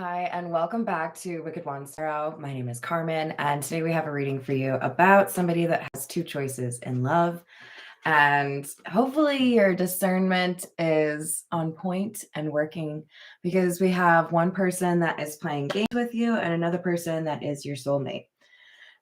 Hi, and welcome back to Wicked Ones Tarot. My name is Carmen, and today we have a reading for you about somebody that has two choices in love. And hopefully, your discernment is on point and working because we have one person that is playing games with you and another person that is your soulmate.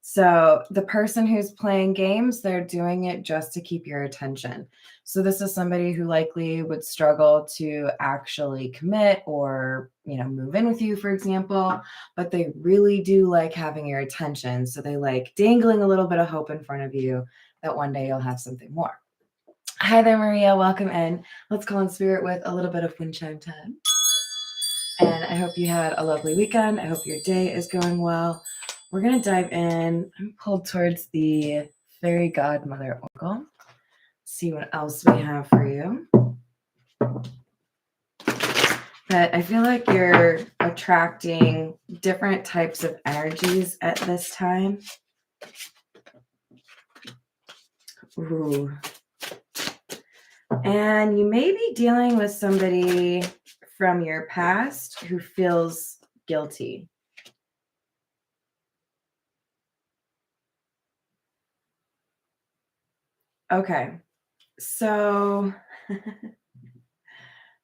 So, the person who's playing games, they're doing it just to keep your attention. So, this is somebody who likely would struggle to actually commit or, move in with you, for example, but they really do like having your attention. So, they like dangling a little bit of hope in front of you that one day you'll have something more. Hi there, Maria. Welcome in. Let's call in spirit with a little bit of wind chime time. And I hope you had a lovely weekend. I hope your day is going well. We're going to dive in. I'm pulled towards the fairy godmother oracle. See what else we have for you. But I feel like you're attracting different types of energies at this time. Ooh. And you may be dealing with somebody from your past who feels guilty. Okay, so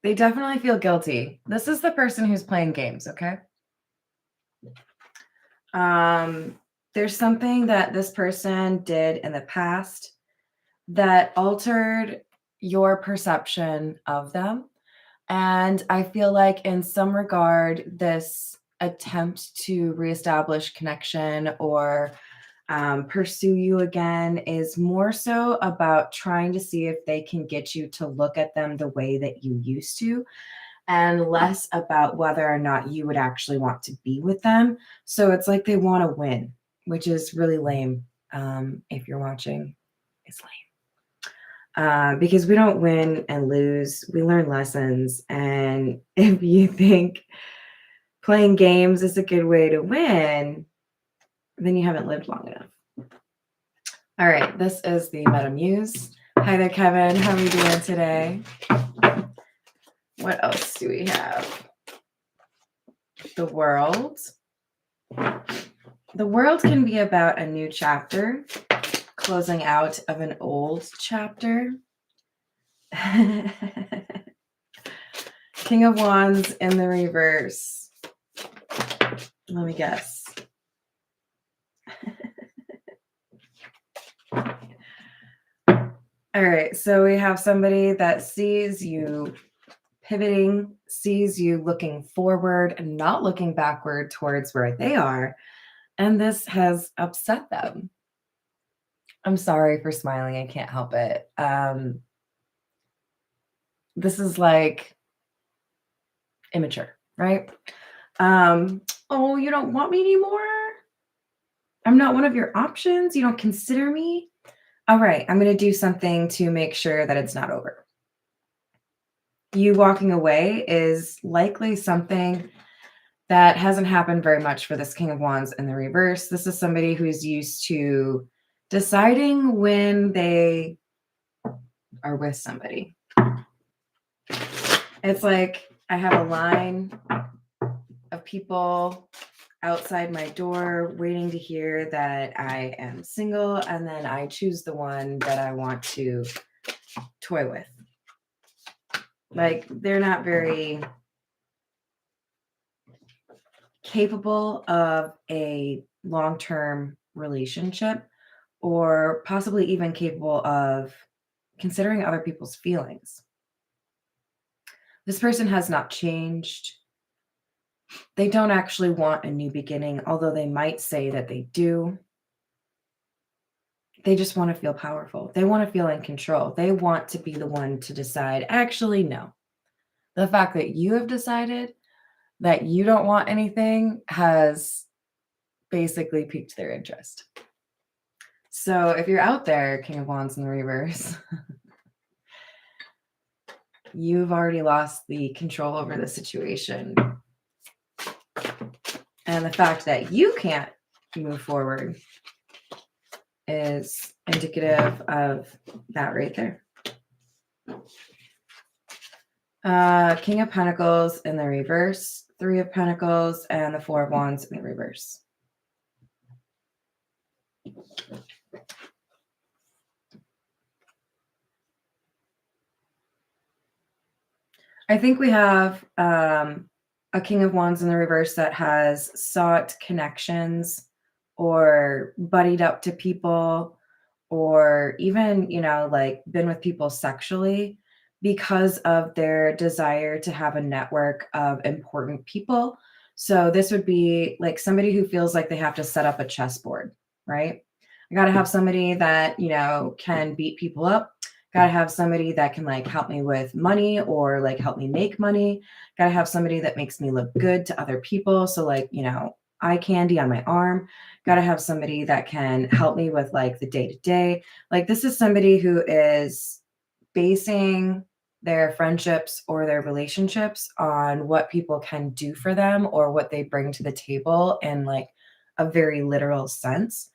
they definitely feel guilty. This is the person who's playing games, okay? There's something that this person did in the past that altered your perception of them. And I feel like in some regard, this attempt to reestablish connection or pursue you again is more so about trying to see if they can get you to look at them the way that you used to, and less about whether or not you would actually want to be with them. So it's like they want to win, which is really lame. If you're watching, it's lame. Because we don't win and lose, we learn lessons. And if you think playing games is a good way to win, then you haven't lived long enough. All right, this is the Meta Muse. Hi there, Kevin. How are you doing today? What else do we have? The World. The World can be about a new chapter, closing out of an old chapter. King of Wands in the reverse. Let me guess. All right, so we have somebody that sees you pivoting, sees you looking forward and not looking backward towards where they are, and this has upset them. I'm sorry for smiling, I can't help it. This is like immature, right? Oh, you don't want me anymore? I'm not one of your options? You don't consider me? All right, I'm going to do something to make sure that it's not over. You walking away is likely something that hasn't happened very much for this King of Wands in the reverse. This is somebody who's used to deciding when they are with somebody. It's like I have a line of people outside my door waiting to hear that I am single, and then I choose the one that I want to toy with. Like, they're not very capable of a long-term relationship, or possibly even capable of considering other people's feelings. This person has not changed. They don't actually want a new beginning, although they might say that they do. They just want to feel powerful. They want to feel in control. They want to be the one to decide, actually, no. The fact that you have decided that you don't want anything has basically piqued their interest. So if you're out there, King of Wands in the reverse, you've already lost the control over the situation. And the fact that you can't move forward is indicative of that right there. King of Pentacles in the reverse. Three of Pentacles, and the Four of Wands in the reverse. I think we have a King of Wands in the reverse that has sought connections or buddied up to people, or even, like been with people sexually because of their desire to have a network of important people. So this would be like somebody who feels like they have to set up a chessboard, right? I got to have somebody that, can beat people up. Got to have somebody that can like help me with money or like help me make money. Got to have somebody that makes me look good to other people. So like, eye candy on my arm. Got to have somebody that can help me with like the day to day. Like this is somebody who is basing their friendships or their relationships on what people can do for them or what they bring to the table in like a very literal sense.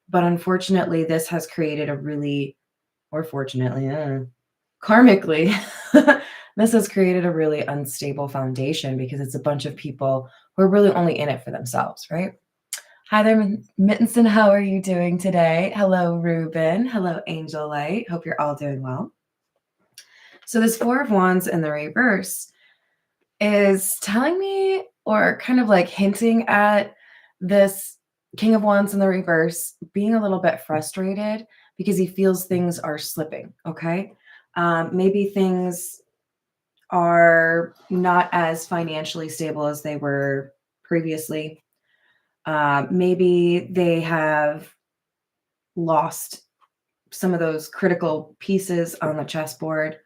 But unfortunately, this has created a really, or fortunately, karmically, this has created a really unstable foundation because it's a bunch of people who are really only in it for themselves, right? Hi there, Mittenson. How are you doing today? Hello, Ruben. Hello, Angel Light. Hope you're all doing well. So this Four of Wands in the reverse is telling me, or kind of like hinting at, this King of Wands in the reverse being a little bit frustrated because he feels things are slipping, okay? Maybe things are not as financially stable as they were previously. Maybe they have lost some of those critical pieces on the chessboard.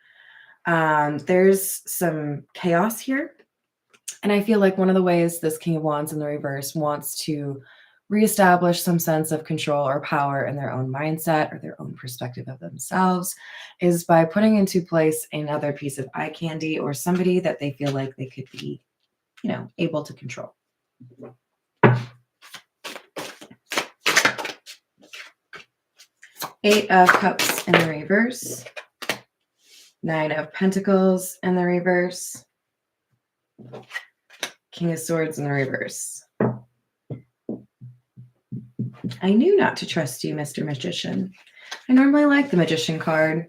There's some chaos here. And I feel like one of the ways this King of Wands in the reverse wants to reestablish some sense of control or power in their own mindset or their own perspective of themselves is by putting into place another piece of eye candy or somebody that they feel like they could be, able to control. Eight of Cups in the reverse. Nine of Pentacles in the reverse. King of Swords in the reverse. I knew not to trust you, Mr. Magician. I normally like the Magician card.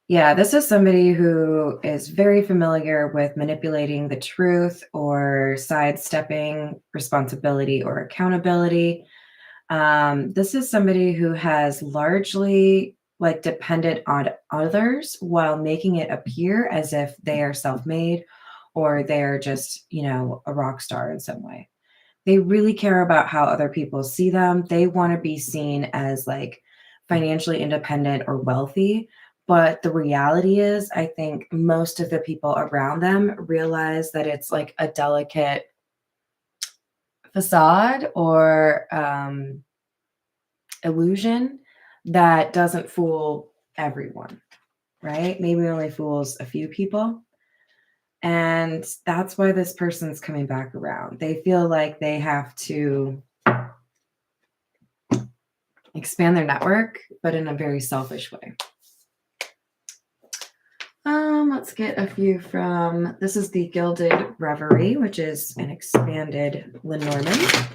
Yeah, this is somebody who is very familiar with manipulating the truth or sidestepping responsibility or accountability. This is somebody who has largely like depended on others while making it appear as if they are self-made or they're just, a rock star in some way. They really care about how other people see them. They want to be seen as like financially independent or wealthy. But the reality is, I think most of the people around them realize that it's like a delicate facade or illusion that doesn't fool everyone, right? Maybe only fools a few people. And that's why this person's coming back around. They feel like they have to expand their network, but in a very selfish way. Let's get a few from, this is the Gilded Reverie, which is an expanded Lenormand.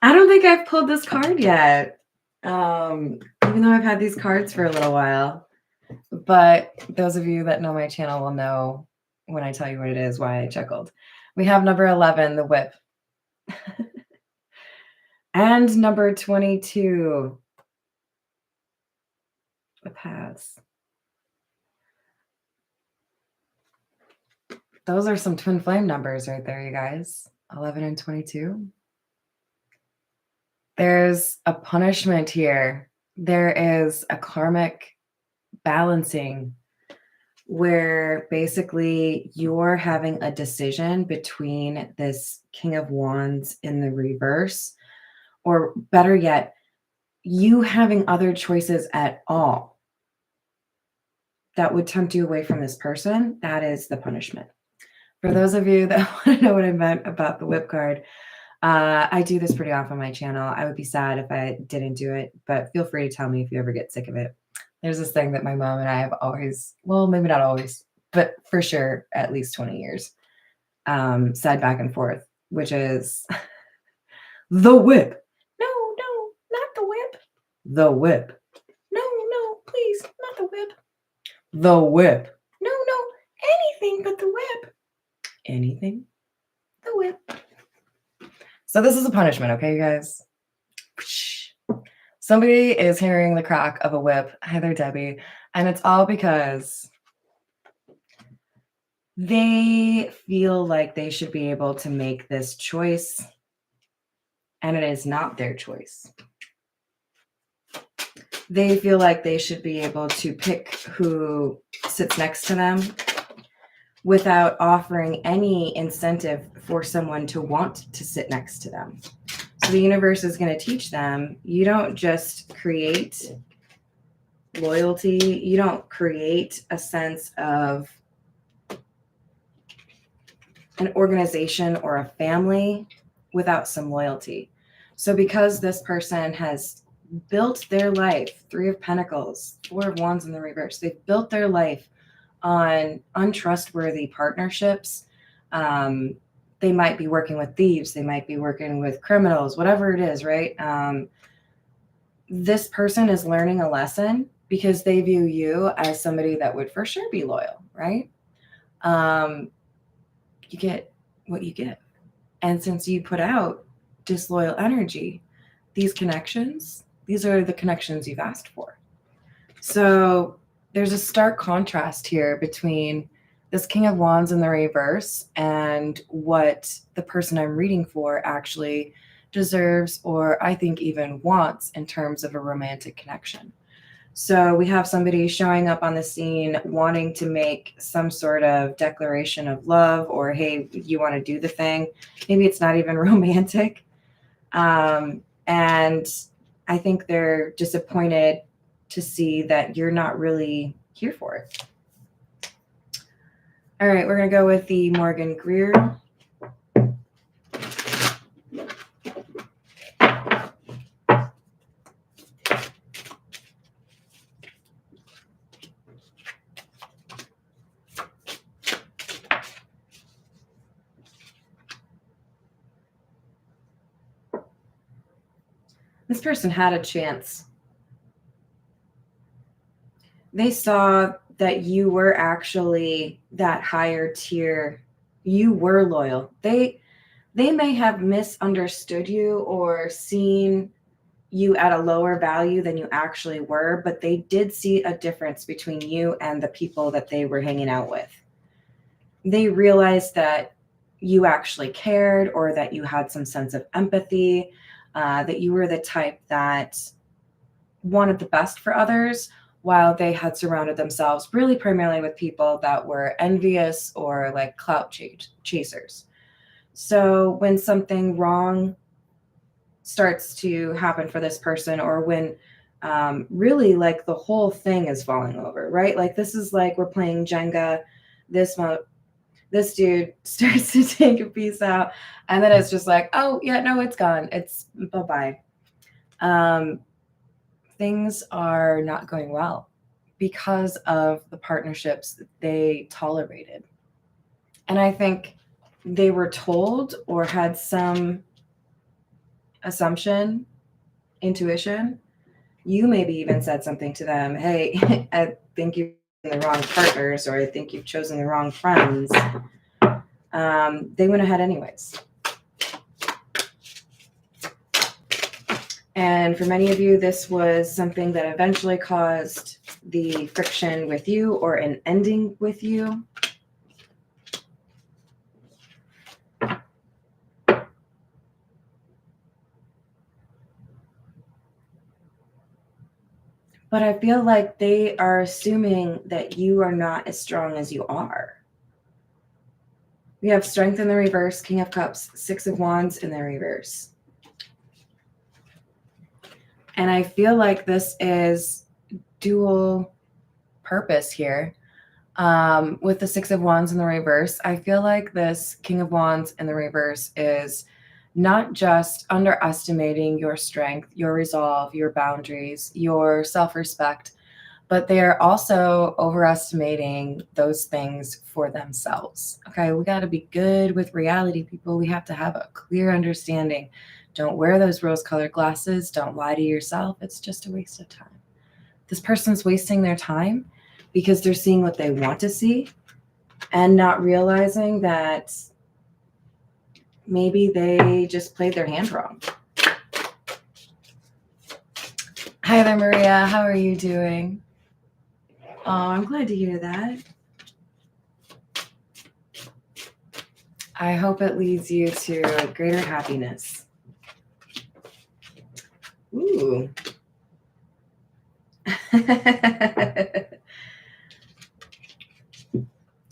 I don't think I've pulled this card yet, even though I've had these cards for a little while. But those of you that know my channel will know when I tell you what it is, why I chuckled. We have number 11, the Whip. And number 22, the Pass. Those are some twin flame numbers right there, you guys. 11 and 22. There's a punishment here. There is a karmic balancing where basically you're having a decision between this King of Wands in the reverse, or better yet, you having other choices at all that would tempt you away from this person. That is the punishment. For those of you that want to know what I meant about the Whip card, I do this pretty often on my channel. I would be sad if I didn't do it, but feel free to tell me if you ever get sick of it. There's this thing that my mom and I have always, well, maybe not always, but for sure at least 20 years, said back and forth, which is the whip. No, no, not the whip. The whip. No, no, please, not the whip. The whip. No, no, anything but the whip. Anything? The whip. So this is a punishment, okay, you guys? Somebody is hearing the crack of a whip. Hi there, Debbie. And it's all because they feel like they should be able to make this choice, and it is not their choice. They feel like they should be able to pick who sits next to them without offering any incentive for someone to want to sit next to them. So the universe is going to teach them, you don't just create loyalty, you don't create a sense of an organization or a family without some loyalty. So because this person has built their life, 3 of Pentacles, 4 of Wands in the reverse, they've built their life on untrustworthy partnerships. They might be working with thieves, they might be working with criminals, whatever it is, right? This person is learning a lesson because they view you as somebody that would for sure be loyal, right? You get what you get. And since you put out disloyal energy, these connections, these are the connections you've asked for. So there's a stark contrast here between this King of Wands in the reverse and what the person I'm reading for actually deserves, or I think even wants in terms of a romantic connection. So we have somebody showing up on the scene wanting to make some sort of declaration of love, or, hey, you want to do the thing. Maybe it's not even romantic. And I think they're disappointed to see that you're not really here for it. All right, we're going to go with the Morgan Greer. This person had a chance. They saw that you were actually that higher tier. You were loyal. They may have misunderstood you or seen you at a lower value than you actually were, but they did see a difference between you and the people that they were hanging out with. They realized that you actually cared, or that you had some sense of empathy, that you were the type that wanted the best for others, while they had surrounded themselves really primarily with people that were envious or like clout chasers. So when something wrong starts to happen for this person, or when really like the whole thing is falling over, right? Like this is like we're playing Jenga. This dude starts to take a piece out, and then it's just like, oh yeah, no, it's gone. It's bye-bye. Things are not going well because of the partnerships that they tolerated. And I think they were told or had some assumption, intuition. You maybe even said something to them. Hey, I think you've chosen the wrong partners, or I think you've chosen the wrong friends. They went ahead anyways. And for many of you, this was something that eventually caused the friction with you, or an ending with you. But I feel like they are assuming that you are not as strong as you are. We have Strength in the reverse, King of Cups, 6 of Wands in the reverse. And I feel like this is dual purpose here. With the 6 of Wands in the reverse, I feel like this King of Wands in the reverse is not just underestimating your strength, your resolve, your boundaries, your self-respect, but they're also overestimating those things for themselves. Okay, we got to be good with reality, people. We have to have a clear understanding. Don't wear those rose-colored glasses. Don't lie to yourself. It's just a waste of time. This person's wasting their time because they're seeing what they want to see and not realizing that maybe they just played their hand wrong. Hi there, Maria. How are you doing? Oh, I'm glad to hear that. I hope it leads you to greater happiness. Ooh.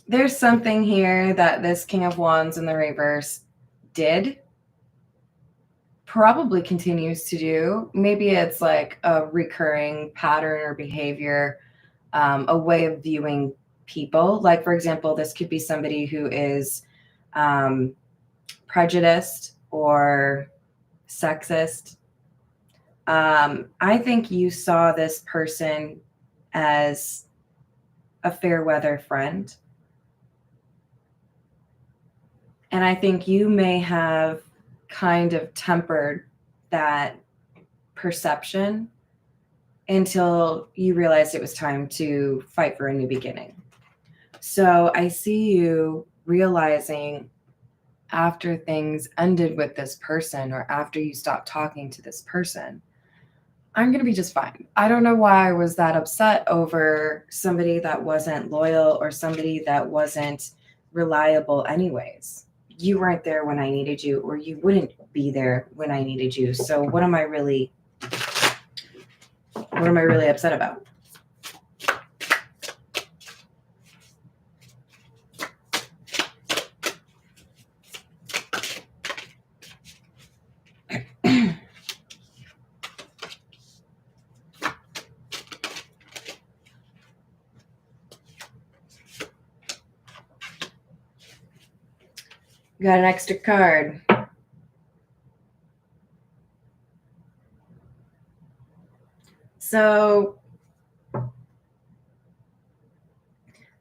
There's something here that this King of Wands in the reverse did, probably continues to do. Maybe it's like a recurring pattern or behavior, a way of viewing people. Like, for example, this could be somebody who is prejudiced or sexist. I think you saw this person as a fair weather friend. And I think you may have kind of tempered that perception until you realized it was time to fight for a new beginning. So I see you realizing after things ended with this person, or after you stopped talking to this person, I'm going to be just fine. I don't know why I was that upset over somebody that wasn't loyal or somebody that wasn't reliable anyways. You weren't there when I needed you, or you wouldn't be there when I needed you. So what am I really upset about? Got an extra card. So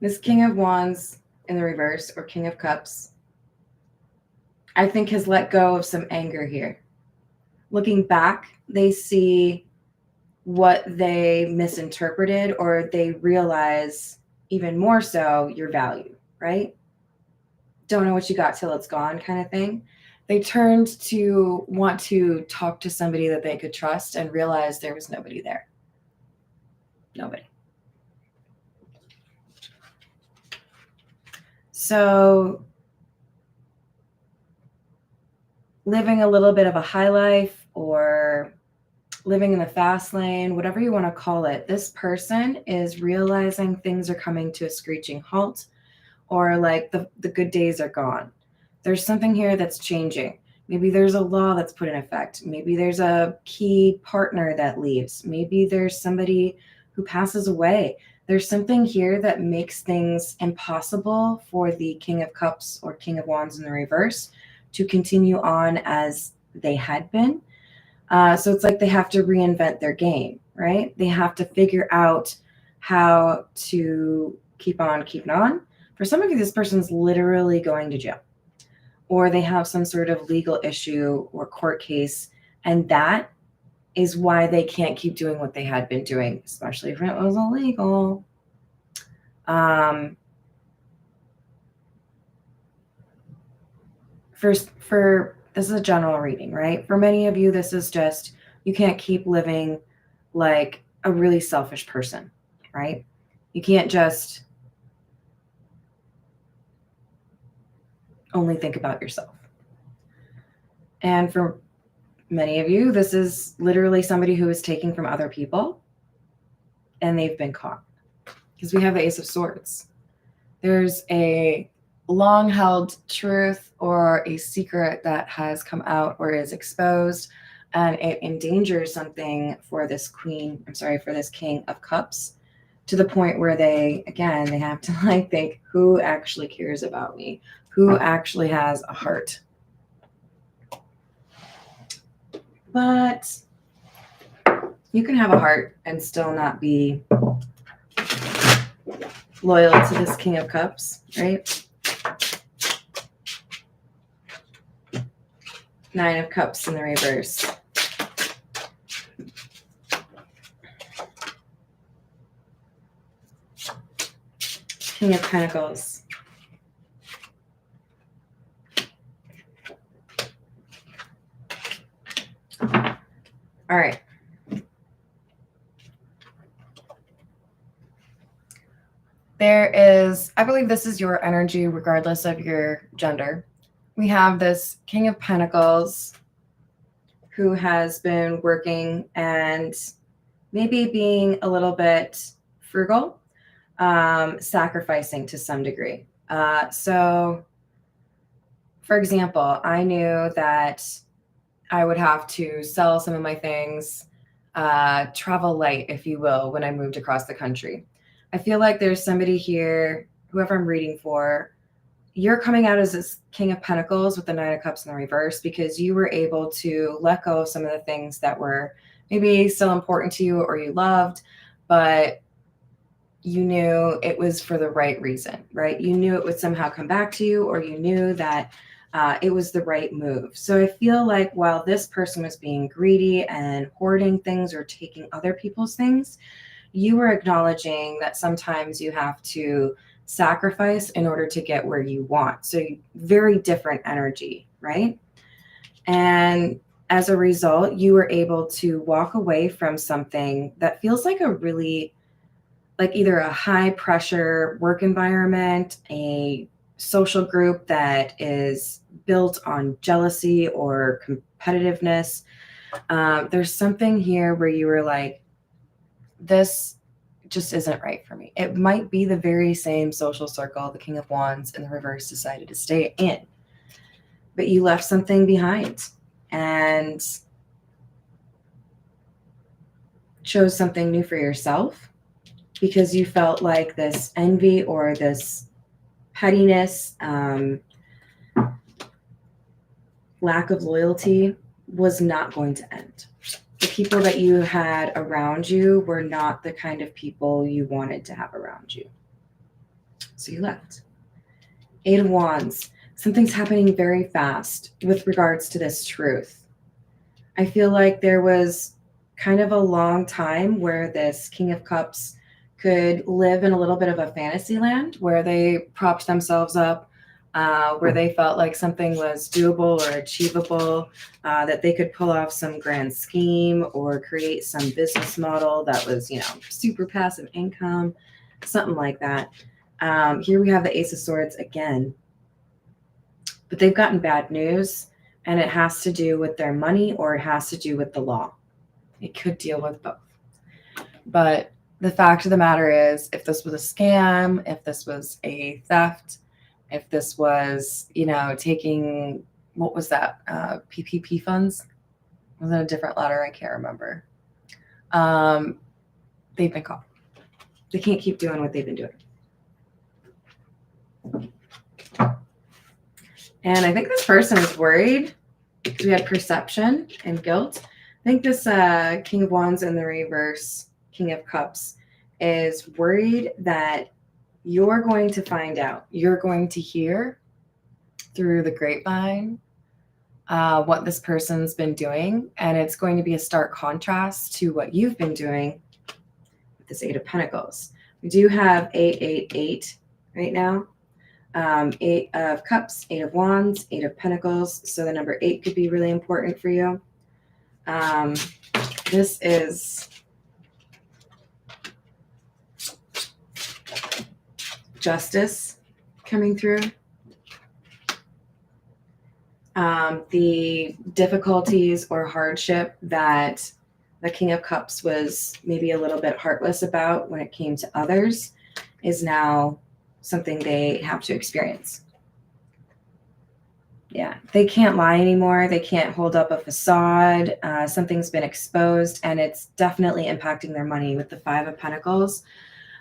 this King of Wands in the reverse, or King of Cups, I think has let go of some anger here. Looking back, they see what they misinterpreted, or they realize even more so your value, right? Don't know what you got till it's gone kind of thing. They turned to want to talk to somebody that they could trust and realized there was nobody there. Nobody. So living a little bit of a high life, or living in the fast lane, whatever you want to call it, this person is realizing things are coming to a screeching halt, or like the good days are gone. There's something here that's changing. Maybe there's a law that's put in effect. Maybe there's a key partner that leaves. Maybe there's somebody who passes away. There's something here that makes things impossible for the King of Cups or King of Wands in the reverse to continue on as they had been. So it's like they have to reinvent their game, right? They have to figure out how to keep on keeping on. For some of you, this person's literally going to jail, or they have some sort of legal issue or court case, and that is why they can't keep doing what they had been doing, especially if it was illegal. For this is a general reading, right? For many of you, this is just, you can't keep living like a really selfish person, right? You can't just only think about yourself. And for many of you, this is literally somebody who is taking from other people and they've been caught, because we have the Ace of Swords. There's a long-held truth or a secret that has come out or is exposed, and it endangers something for this for this King of Cups, to the point where they have to like think, who actually cares about me? Who actually has a heart? but you can have a heart and still not be loyal to this King of Cups, right? Nine of Cups in the reverse. King of Pentacles. All right. There is, I believe this is your energy regardless of your gender. We have this King of Pentacles who has been working and maybe being a little bit frugal, sacrificing to some degree. So, for example, I knew that I would have to sell some of my things, travel light, if you will, when I moved across the country. I feel like there's somebody here, whoever I'm reading for, you're coming out as this King of Pentacles with the Nine of Cups in the reverse because you were able to let go of some of the things that were maybe still important to you or you loved, but you knew it was for the right reason, right? You knew it would somehow come back to you, or you knew that it was the right move. So I feel like while this person was being greedy and hoarding things or taking other people's things, you were acknowledging that sometimes you have to sacrifice in order to get where you want. So very different energy, right? And as a result, you were able to walk away from something that feels like a really, like either a high pressure work environment, a social group that is built on jealousy or competitiveness. There's something here where you were like, this just isn't right for me. It might be the very same social circle the King of Wands in the reverse decided to stay in, but you left something behind and chose something new for yourself because you felt like this envy or this pettiness, lack of loyalty was not going to end. The people that you had around you were not the kind of people you wanted to have around you. So you left. Eight of Wands. Something's happening very fast with regards to this truth. I feel like there was kind of a long time where this King of Cups could live in a little bit of a fantasy land where they propped themselves up, where they felt like something was doable or achievable, that they could pull off some grand scheme or create some business model that was, super passive income, something like that. Here we have the Ace of Swords again, but they've gotten bad news, and it has to do with their money or it has to do with the law. It could deal with both. But the fact of the matter is, if this was a scam, if this was a theft, if this was, taking, what was that, PPP funds? Was it a different letter? I can't remember. They've been caught. They can't keep doing what they've been doing. And I think this person is worried because we had perception and guilt. I think this King of Wands in the reverse, King of Cups, is worried that you're going to find out. You're going to hear through the grapevine what this person's been doing. And it's going to be a stark contrast to what you've been doing with this Eight of Pentacles. We do have 888 right now. Eight of Cups, Eight of Wands, Eight of Pentacles. So the number 8 could be really important for you. This is justice coming through. The difficulties or hardship that the King of Cups was maybe a little bit heartless about when it came to others is now something they have to experience. Yeah, they can't lie anymore. They can't hold up a facade. Something's been exposed, and it's definitely impacting their money with the Five of Pentacles.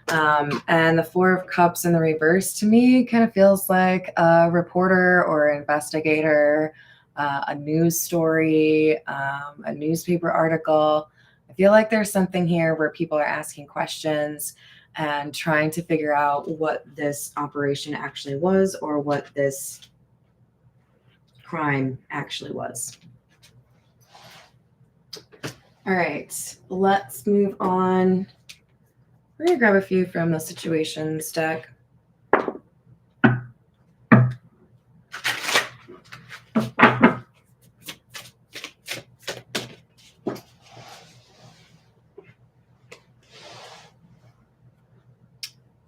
And the Four of Cups in the reverse, to me, kind of feels like a reporter or investigator, a news story, a newspaper article. I feel like there's something here where people are asking questions and trying to figure out what this operation actually was or what this crime actually was. All right, let's move on. We're going to grab a few from the situations deck.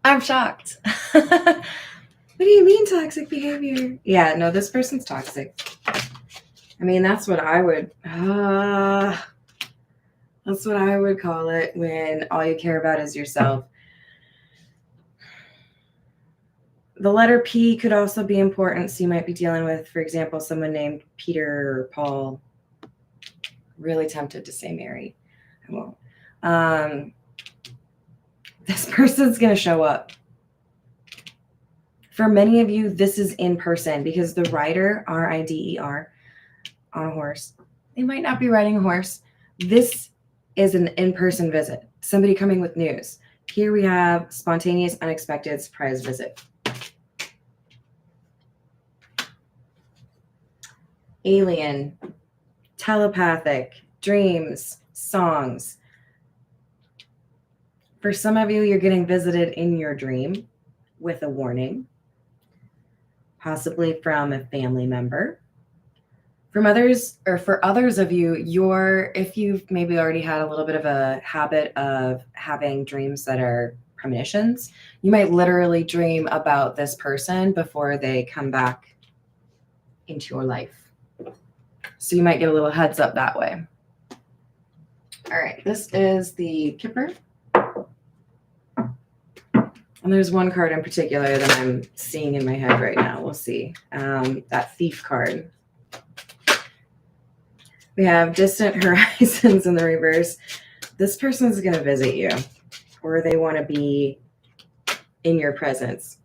I'm shocked. What do you mean toxic behavior? Yeah, no, this person's toxic. I mean, that's what I would call it when all you care about is yourself. The letter P could also be important. So you might be dealing with, for example, someone named Peter or Paul. Really tempted to say Mary. I won't. This person's going to show up. For many of you, this is in person because the rider, R-I-D-E-R, on a horse, they might not be riding a horse. This is an in-person visit. Somebody coming with news. Here we have spontaneous, unexpected, surprise visit. Alien, telepathic, dreams, songs. For some of you, you're getting visited in your dream with a warning, possibly from a family member. From others, or for others of you, if you've maybe already had a little bit of a habit of having dreams that are premonitions, you might literally dream about this person before they come back into your life. So you might get a little heads up that way. All right, this is the Kipper. And there's one card in particular that I'm seeing in my head right now. We'll see. That Thief card. We have distant horizons in the reverse. This person's going to visit you, or they want to be in your presence.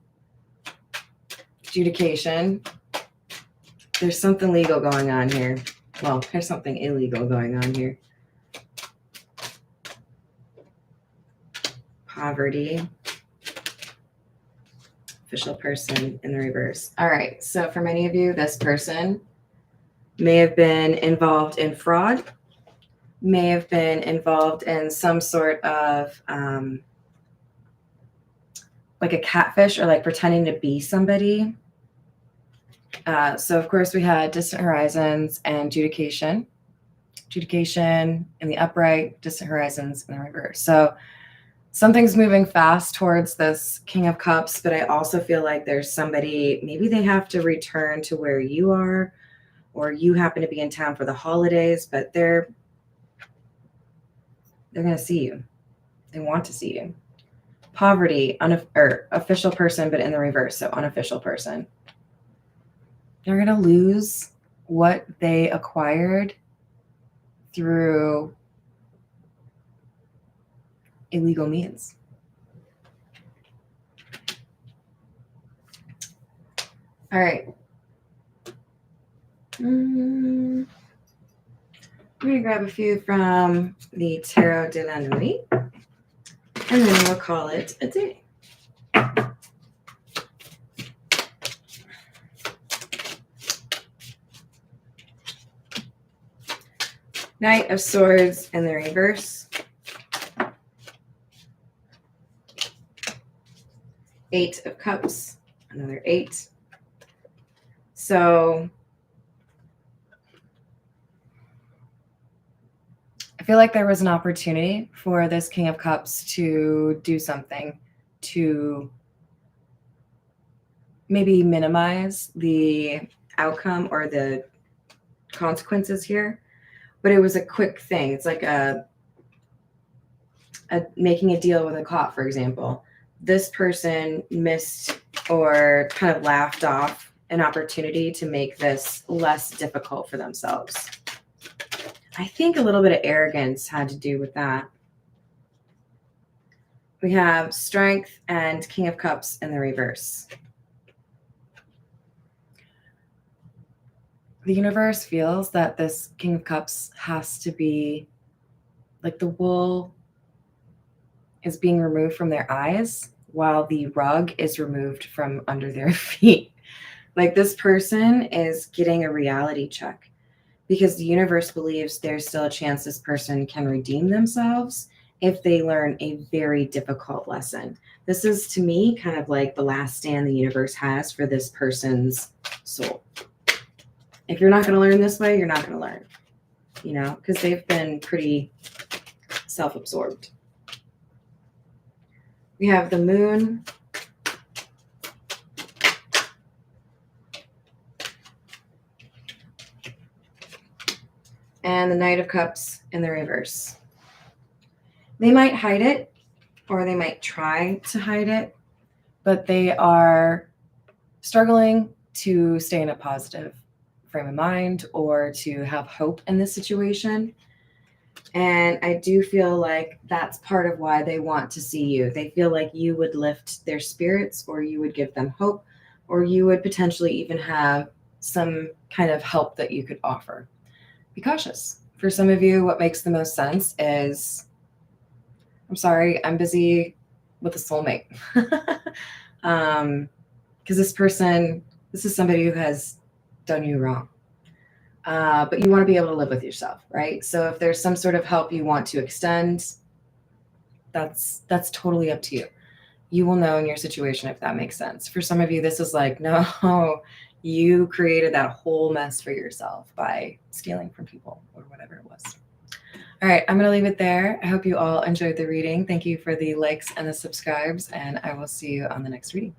Adjudication. There's something legal going on here. Well, there's something illegal going on here. Poverty. Official person in the reverse. All right. So for many of you, this person may have been involved in fraud, may have been involved in some sort of like a catfish or like pretending to be somebody. So of course we had distant horizons and adjudication. Adjudication in the upright, distant horizons in the reverse. So something's moving fast towards this King of Cups, but I also feel like there's somebody, maybe they have to return to where you are, or you happen to be in town for the holidays, but they're going to see you. They want to see you. Poverty, or official person, but in the reverse, so unofficial person. They're going to lose what they acquired through illegal means. All right. I'm going to grab a few from the Tarot de la Nuit, and then we'll call it a day. Knight of Swords in the reverse. Eight of Cups, another 8. So I feel like there was an opportunity for this King of Cups to do something to maybe minimize the outcome or the consequences here, but it was a quick thing. It's like making a deal with a cop, for example. This person missed or kind of laughed off an opportunity to make this less difficult for themselves. I think a little bit of arrogance had to do with that. We have Strength and King of Cups in the reverse. the universe feels that this King of Cups has to be like the wool is being removed from their eyes while the rug is removed from under their feet. Like this person is getting a reality check because the universe believes there's still a chance this person can redeem themselves if they learn a very difficult lesson. This is, to me, kind of like the last stand the universe has for this person's soul. If you're not going to learn this way, you're not going to learn, you know, because they've been pretty self-absorbed. We have the moon. And the Knight of Cups in the reverse. They might hide it, or they might try to hide it, but they are struggling to stay in a positive frame of mind or to have hope in this situation. And I do feel like that's part of why they want to see you. They feel like you would lift their spirits, or you would give them hope, or you would potentially even have some kind of help that you could offer. Be cautious. For some of you, what makes the most sense is, I'm sorry, I'm busy with a soulmate. Because this is somebody who has done you wrong. But you want to be able to live with yourself, right? So if there's some sort of help you want to extend, that's totally up to you. You will know in your situation if that makes sense. For some of you, this is like, no, you created that whole mess for yourself by stealing from people or whatever it was. All right, I'm going to leave it there. I hope you all enjoyed the reading. Thank you for the likes and the subscribes, and I will see you on the next reading.